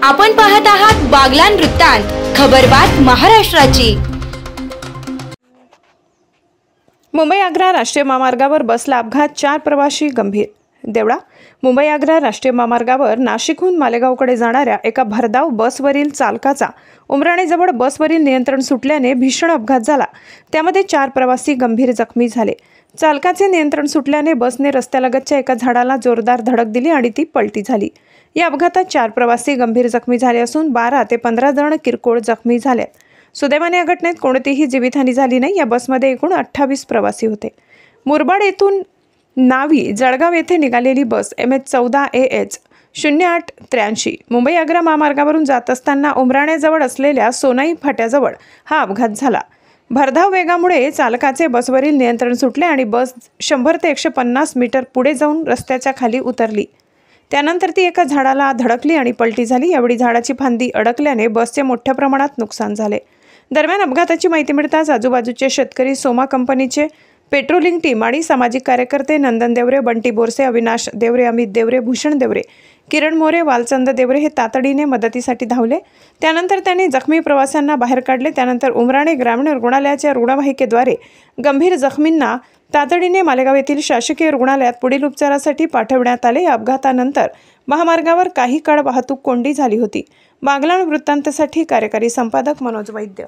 आपण पाहत आहात बागलाण वृत्तांत, खबरबात महाराष्ट्राची। मुंबई आग्रा राष्ट्रीय महामार्गावर बसला अपघात, 4 प्रवासी गंभीर। देवळा मुंबई आग्रा राष्ट्रीय महामार्गावर नाशिकहून मालेगावकडे जाणाऱ्या एका भरधाव बसवरील चालकाचा उमराणेजवळ बसवरील नियंत्रण सुटल्याने भीषण अपघात झाला। त्यामध्ये 4 प्रवासी गंभीर जखमी झाले। चालकाचे नियंत्रण सुटल्याने बसने रस्त्यालगतच्या एका झाडाला जोरदार धडक दिली आणि ती पलटी झाली। या अपघातात 4 प्रवासी गंभीर जखमी झाले असून 12 ते 15 जण किरकोळ जखमी झाले। सुदैवाने या घटनेत कोणतीही जीवितहानी झाली नाही। या बसमध्ये एकूण 28 प्रवासी होते। मुरबाड येथून नावी जळगाव येथे निघालेली बस MH14AH 0883 मुंबई आग्रा महामार्गावरून जात असताना उमराणेजवळ असलेल्या सोनाई फाट्याजवळ हा अपघात झाला। भरधाव वेगामुळे चालकाचे बसवरील नियंत्रण सुटले आणि बस 100 ते 150 मीटर पुढे जाऊन रस्त्याच्या खाली उतरली। त्यानंतर ती एका झाडाला धडकली आणि पलटी झाली। यावेळी झाडाची फांदी अडकल्याने बसचे मोठ्या प्रमाणात नुकसान झाले। दरम्यान अपघाताची माहिती मिळताच आजूबाजूचे शेतकरी, सोमा कंपनीचे पेट्रोलिंग टीम आणि सामाजिक कार्यकर्ते नंदन देवरे, बंटी बोरसे, अविनाश देवरे, अमित देवरे, भूषण देवरे, किरण मोरे, वालचंद देवरे हे तातडीने मदतीसाठी धावले। त्यानंतर त्यांनी जखमी प्रवाशांना बाहेर काढले। त्यानंतर उमराणे ग्रामीण रुग्णालयाच्या रुग्णवाहिकेद्वारे गंभीर जखमींना तातडीने मालेगाव येथील शासकीय रुग्णालयात पुढील उपचारासाठी पाठवण्यात आले। या अपघातानंतर महामार्गावर काही काळ वाहतूक कोंडी झाली होती। बागलाण वृत्तांतसाठी कार्यकारी संपादक मनोज वैद्य।